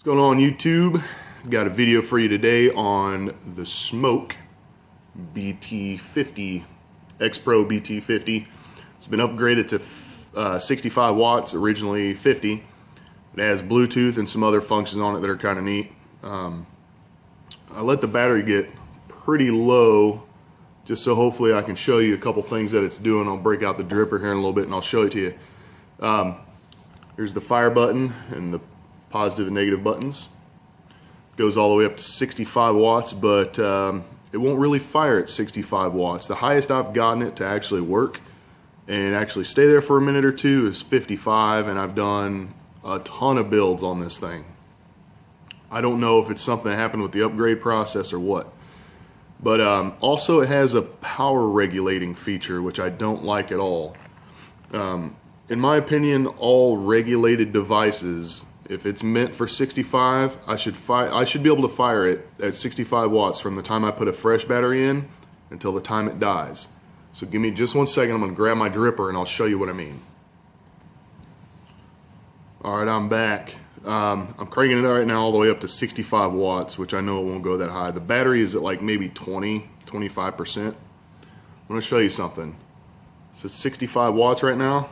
What's going on YouTube? Got a video for you today on the Smok BT50, Xpro BT50. It's been upgraded to 65 watts, originally 50. It has Bluetooth and some other functions on it that are kind of neat. I let the battery get pretty low just so hopefully I can show you a couple things that it's doing. I'll break out the dripper here in a little bit and I'll show it to you. Here's the fire button and the positive and negative buttons. Goes all the way up to 65 watts, but it won't really fire at 65 watts. The highest I've gotten it to actually work and actually stay there for a minute or two is 55, and I've done a ton of builds on this thing. I don't know if it's something that happened with the upgrade process or what. But also it has a power regulating feature, which I don't like at all. In my opinion, all regulated devices, if it's meant for 65, I should be able to fire it at 65 watts from the time I put a fresh battery in until the time it dies. So give me just 1 second, I'm going to grab my dripper and I'll show you what I mean. Alright, I'm back. I'm cranking it right now all the way up to 65 watts, which I know it won't go that high. The battery is at like maybe 20-25%. I'm going to show you something. So it's 65 watts right now.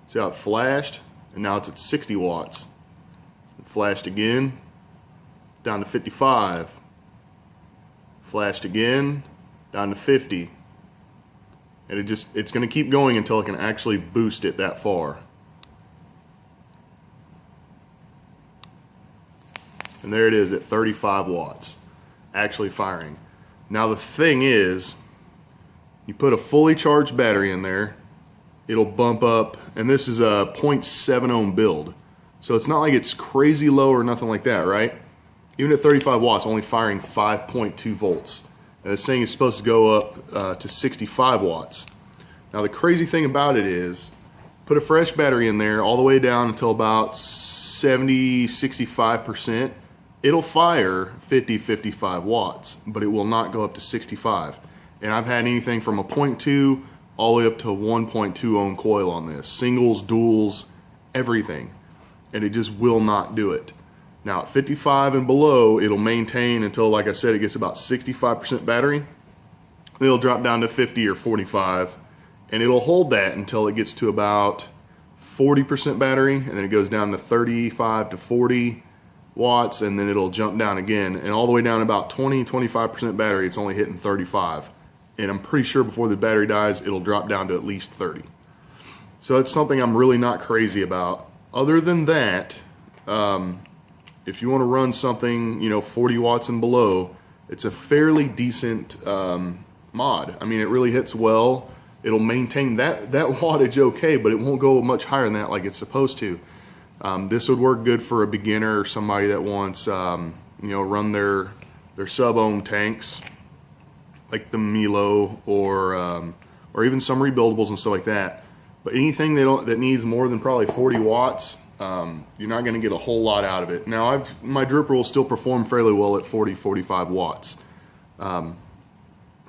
See how it flashed? And now it's at 60 watts. It flashed again, down to 55. Flashed again, down to 50. And it's going to keep going until it can actually boost it that far. And there it is at 35 watts, actually firing. Now the thing is, you put a fully charged battery in there, it'll bump up, and this is a 0.7 ohm build. So it's not like it's crazy low or nothing like that, right? Even at 35 watts, only firing 5.2 volts. And this thing is supposed to go up to 65 watts. Now the crazy thing about it is, put a fresh battery in there all the way down until about 70-65%. It'll fire 50-55 watts, but it will not go up to 65. And I've had anything from a 0.2 all the way up to 1.2 ohm coil on this. Singles, duals, everything. And it just will not do it. Now at 55 and below, it'll maintain until, like I said, it gets about 65% battery. Then it'll drop down to 50 or 45. And it'll hold that until it gets to about 40% battery. And then it goes down to 35 to 40 watts, and then it'll jump down again, and all the way down about 20-25% battery, it's only hitting 35. And I'm pretty sure before the battery dies, it'll drop down to at least 30. So that's something I'm really not crazy about. Other than that, if you want to run something, 40 watts and below, it's a fairly decent mod. I mean, it really hits well. It'll maintain that wattage okay, but it won't go much higher than that like it's supposed to. This would work good for a beginner or somebody that wants, run their sub-ohm tanks, like the Milo or even some rebuildables and stuff like that. But anything that needs more than probably 40 watts, you're not going to get a whole lot out of it. Now, my dripper will still perform fairly well at 40-45 watts. Let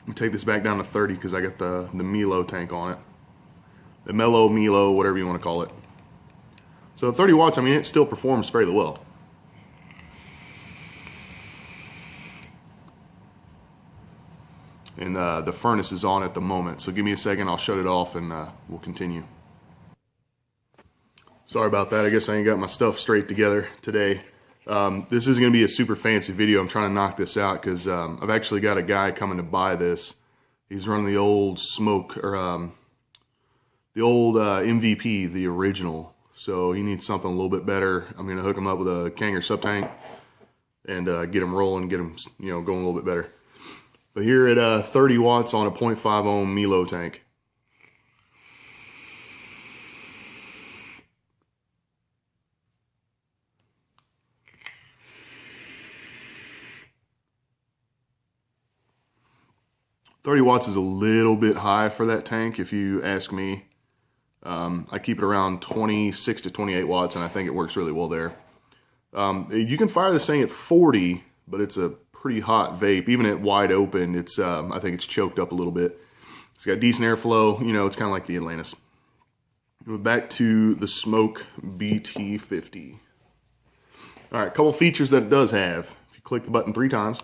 me take this back down to 30 because I got the Milo tank on it, the Milo, whatever you want to call it. So at 30 watts, I mean, it still performs fairly well. And the furnace is on at the moment, so give me a second, I'll shut it off and we'll continue. Sorry about that, I guess I ain't got my stuff straight together today. This is going to be a super fancy video. I'm trying to knock this out because I've actually got a guy coming to buy this. He's running the old Smok, or the old MVP, the original. So he needs something a little bit better. I'm going to hook him up with a Kanger sub tank and get him rolling, get him going a little bit better. But here at 30 watts on a 0.5 ohm Milo tank. $30 watts is a little bit high for that tank, if you ask me. I keep it around 26 to 28 watts, and I think it works really well there. You can fire this thing at 40, but it's a pretty hot vape. Even at wide open, I think it's choked up a little bit. It's got decent airflow. It's kind of like the Atlantis. Back to the Smok BT50. All right, a couple features that it does have. If you click the button 3 times,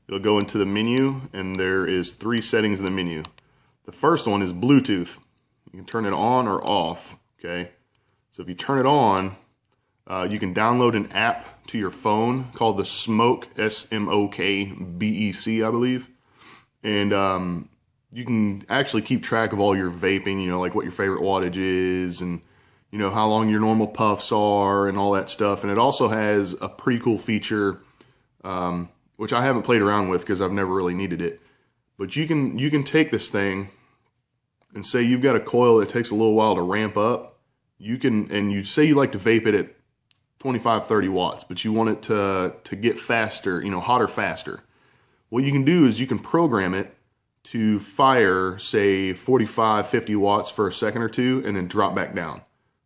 it'll go into the menu, and there is 3 settings in the menu. The first one is Bluetooth. You can turn it on or off, okay? So if you turn it on, you can download an app to your phone called the Smok, S-M-O-K-B-E-C, I believe. And you can actually keep track of all your vaping, you know, like what your favorite wattage is, and you know how long your normal puffs are and all that stuff. And it also has a pretty cool feature, which I haven't played around with because I've never really needed it. But you can take this thing and say you've got a coil that takes a little while to ramp up. And you say you like to vape it at 25, 30 watts, but you want it to get faster, you know, hotter faster. What you can do is you can program it to fire, say, 45, 50 watts for a second or two, and then drop back down.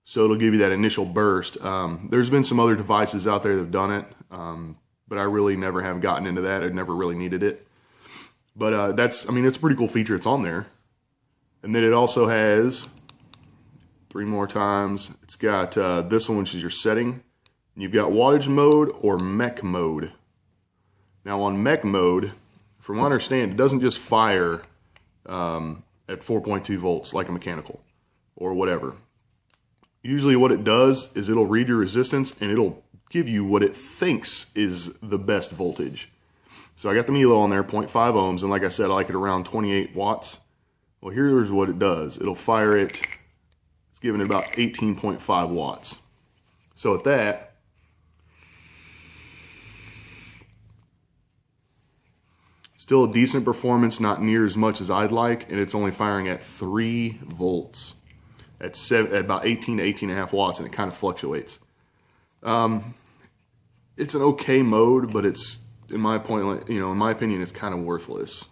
So it'll give you that initial burst. There's been some other devices out there that have done it, but I really never have gotten into that. I've never really needed it. But it's a pretty cool feature. It's on there. And then it also has 3 more times. It's got this one, which is your setting. You've got wattage mode or mech mode. Now on mech mode, from what I understand, it doesn't just fire at 4.2 volts like a mechanical or whatever. Usually what it does is it'll read your resistance and it'll give you what it thinks is the best voltage. So I got the Milo on there, 0.5 ohms, and like I said, I like it around 28 watts. Well, here's what it does. It'll fire it. It's giving it about 18.5 watts. So at that, still a decent performance, not near as much as I'd like, and it's only firing at 3 volts at about 18 to 18.5 watts, and it kind of fluctuates. It's an okay mode, but it's, in my opinion, it's kind of worthless.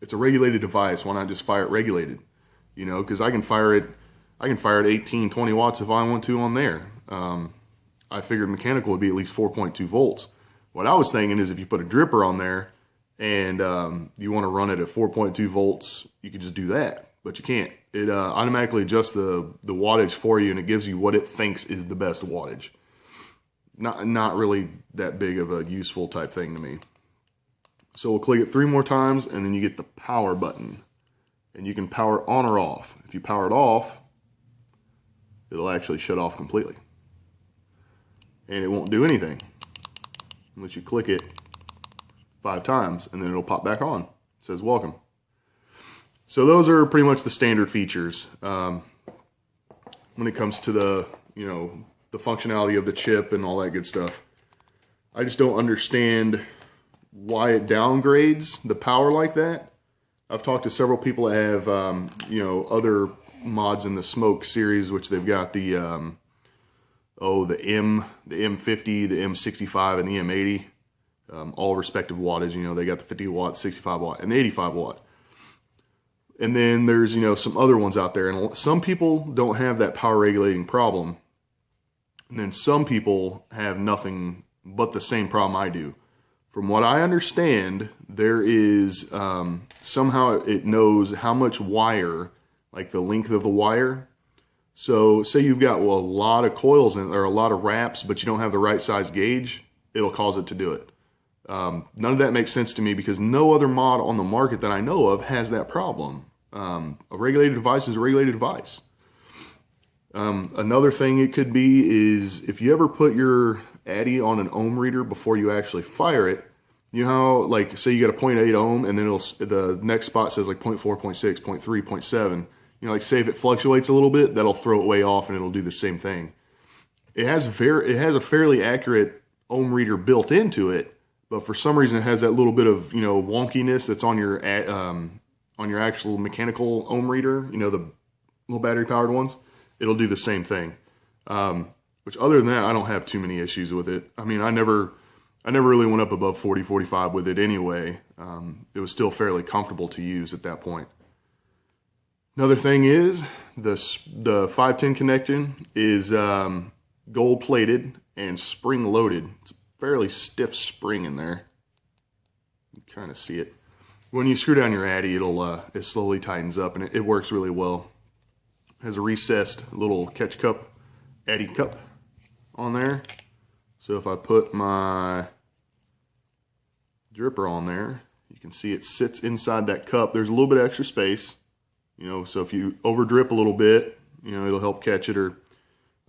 It's a regulated device. Why not just fire it regulated? You know, because I can fire it 18, 20 watts if I want to on there. I figured mechanical would be at least 4.2 volts. What I was thinking is if you put a dripper on there and you want to run it at 4.2 volts, you could just do that, but you can't. It automatically adjusts the wattage for you, and it gives you what it thinks is the best wattage. Not really that big of a useful type thing to me. So we'll click it 3 more times, and then you get the power button. And you can power on or off. If you power it off, it'll actually shut off completely. And it won't do anything unless you click it 5 times, and then it'll pop back on. It says welcome. So those are pretty much the standard features. When it comes to the functionality of the chip and all that good stuff. I just don't understand why it downgrades the power like that. I've talked to several people that have, other mods in the Smok series, which they've got the M50, the M65, and the M80, all respective wattage. You know, they got the 50 watt, 65 watt, and the 85 watt. And then there's, some other ones out there, and some people don't have that power regulating problem. And then some people have nothing but the same problem I do. From what I understand, there is somehow it knows how much wire, like the length of the wire. So say you've got a lot of coils or a lot of wraps, but you don't have the right size gauge, it'll cause it to do it. None of that makes sense to me because no other mod on the market that I know of has that problem. A regulated device is a regulated device. Another thing it could be is if you ever put your Addy on an ohm reader before you actually fire it, you know how, like, say you got a 0.8 ohm and then the next spot says like 0.4, 0.6, 0.3, 0.7. Like say if it fluctuates a little bit, that'll throw it way off and it'll do the same thing. It has a fairly accurate ohm reader built into it, but for some reason it has that little bit of wonkiness that's on your actual mechanical ohm reader. The little battery powered ones. It'll do the same thing. Which other than that, I don't have too many issues with it. I mean, I never really went up above 40, 45 with it anyway. It was still fairly comfortable to use at that point. Another thing is the 510 connection is gold plated and spring loaded. It's a fairly stiff spring in there. You can kind of see it. When you screw down your Addy, it slowly tightens up, and it works really well. It has a recessed little catch cup, Addy cup on there. So if I put my dripper on there, you can see it sits inside that cup. There's a little bit of extra space, you know, so if you over drip a little bit, you know, it'll help catch it. Or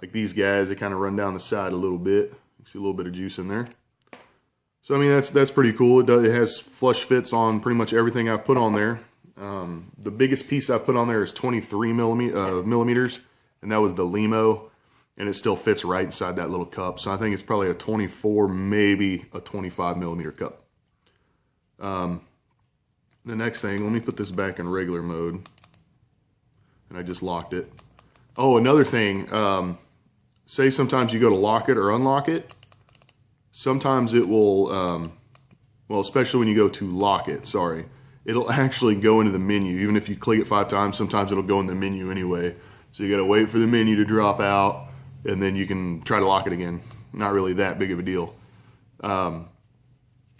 like these guys, they kind of run down the side a little bit. You see a little bit of juice in there. So I mean, that's pretty cool. It has flush fits on pretty much everything I've put on there. The biggest piece I put on there is 23 millimeters, and that was the Limo, and it still fits right inside that little cup. So I think it's probably a 24, maybe a 25 millimeter cup. The next thing, let me put this back in regular mode, and I just locked it. Oh, another thing, say sometimes you go to lock it or unlock it. Sometimes it will, well, especially when you go to lock it, sorry, it'll actually go into the menu. Even if you click it 5 times, sometimes it'll go in the menu anyway. So you gotta wait for the menu to drop out, and then you can try to lock it again. Not really that big of a deal.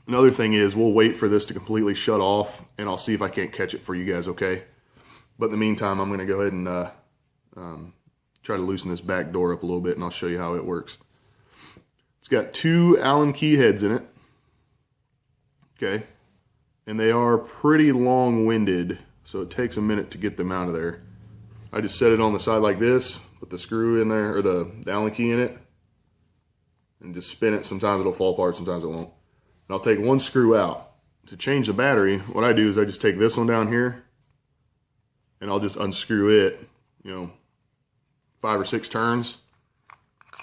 Another thing is we'll wait for this to completely shut off, and I'll see if I can't catch it for you guys, okay? But in the meantime, I'm gonna go ahead and try to loosen this back door up a little bit, and I'll show you how it works. It's got 2 Allen key heads in it, okay? And they are pretty long-winded, so it takes a minute to get them out of there. I just set it on the side like this, put the screw in there, or the Allen key in it, and just spin it. Sometimes it'll fall apart, sometimes it won't. And I'll take one screw out. To change the battery, what I do is I just take this one down here, and I'll just unscrew it, you know, 5 or 6 turns,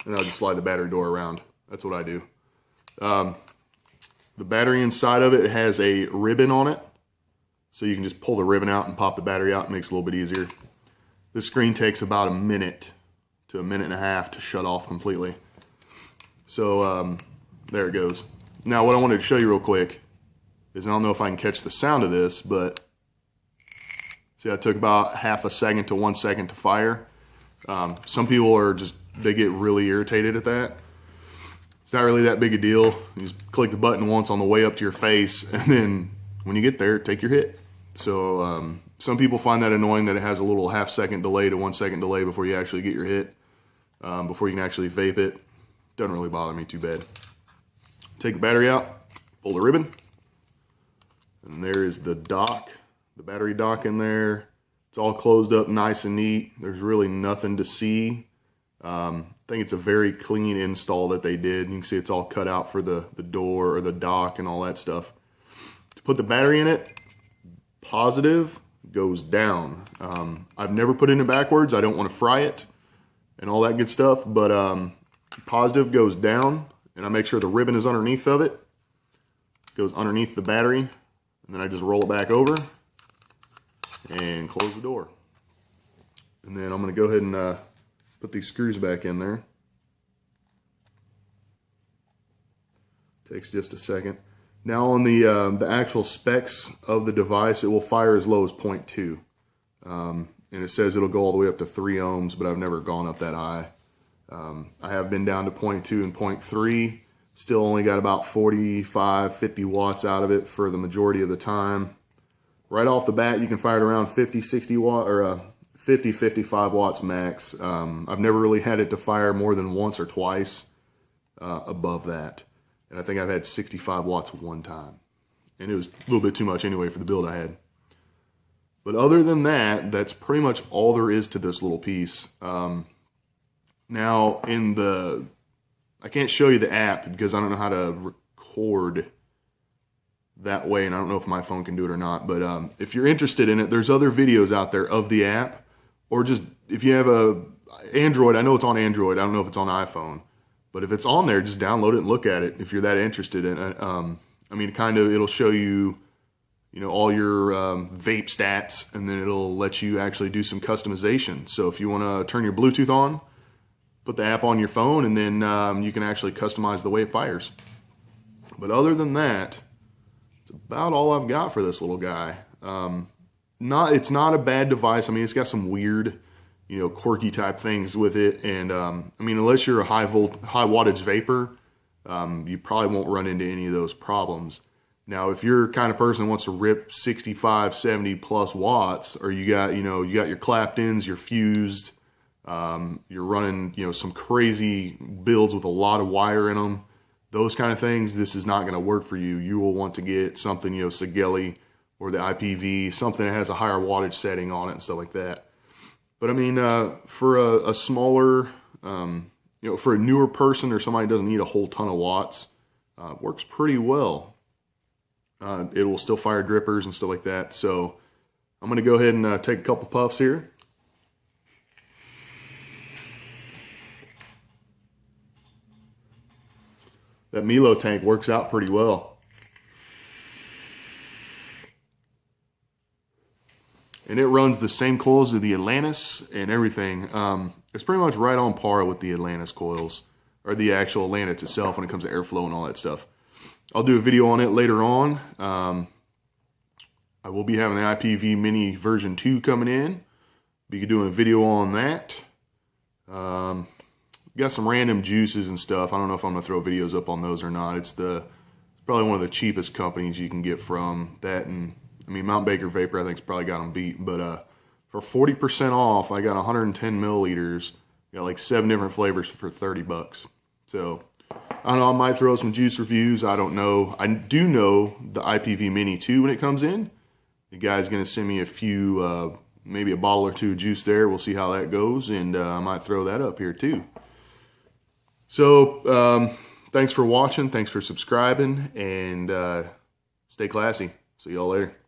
and I'll just slide the battery door around. That's what I do. The battery inside of it has a ribbon on it, so you can just pull the ribbon out and pop the battery out. It makes it a little bit easier. This screen takes about a minute to a minute and a half to shut off completely. So there it goes. Now what I wanted to show you real quick is, I don't know if I can catch the sound of this, but see, I took about half a second to 1 second to fire. Some people are just, they get really irritated at that. It's not really that big a deal. You just click the button once on the way up to your face, and then when you get there, take your hit. So some people find that annoying, that it has a little half-second delay to 1 second delay before you actually get your hit, before you can actually vape it. Doesn't really bother me too bad. Take the battery out, pull the ribbon, and there is the dock, the battery dock in there. It's all closed up nice and neat. There's really nothing to see. I think it's a very clean install that they did. You can see it's all cut out for the door or the dock and all that stuff. To put the battery in it, positive goes down. I've never put it in backwards. I don't want to fry it and all that good stuff, but positive goes down, and I make sure the ribbon is underneath of it. It goes underneath the battery, and then I just roll it back over and close the door. And then I'm going to go ahead and put these screws back in there. Takes just a second. Now on the actual specs of the device, it will fire as low as 0.2. And it says it'll go all the way up to 3 ohms, but I've never gone up that high. I have been down to 0.2 and 0.3. Still only got about 45, 50 watts out of it for the majority of the time. Right off the bat, you can fire it around 50, 60 watt, or 50, 55 watts max. I've never really had it to fire more than once or twice above that. And I think I've had 65 watts one time. And it was a little bit too much anyway for the build I had. But other than that, that's pretty much all there is to this little piece. Now, I can't show you the app because I don't know how to record that way, and I don't know if my phone can do it or not. But if you're interested in it, there's other videos out there of the app. Or just, if you have a Android, I know it's on Android, I don't know if it's on iPhone. But if it's on there, just download it and look at it if you're that interested in it. I mean, kind of, it'll show you, you know, all your vape stats, and then it'll let you actually do some customization. So if you want to turn your Bluetooth on, put the app on your phone, and then you can actually customize the way it fires. But other than that, it's about all I've got for this little guy. It's not a bad device. I mean, it's got some weird, you know, quirky type things with it. And I mean, unless you're a high wattage vapor, you probably won't run into any of those problems. Now, if you're the kind of person who wants to rip 65, 70 plus watts, or you got your Claptons, your fused, you're running, some crazy builds with a lot of wire in them, those kind of things, this is not going to work for you. You will want to get something, Sigeli or the IPV, something that has a higher wattage setting on it and stuff like that. But I mean, for a smaller, for a newer person or somebody who doesn't need a whole ton of watts, works pretty well. It will still fire drippers and stuff like that. So I'm going to go ahead and take a couple puffs here. That Milo tank works out pretty well. And it runs the same coils as the Atlantis and everything. It's pretty much right on par with the Atlantis coils, or the actual Atlantis itself when it comes to airflow and all that stuff. I'll do a video on it later on. I will be having the IPV Mini version 2 coming in. Be doing a video on that. Got some random juices and stuff. I don't know if I'm going to throw videos up on those or not. It's probably one of the cheapest companies you can get from that. And I mean, Mount Baker Vapor, I think, has probably got them beat. But for 40% off, I got 110 milliliters. Got like 7 different flavors for $30. So I don't know. I might throw some juice reviews. I don't know. I do know the IPV Mini 2 when it comes in. The guy's going to send me a few, maybe a bottle or 2 of juice there. We'll see how that goes. And I might throw that up here too. So, thanks for watching, thanks for subscribing, and stay classy. See y'all later.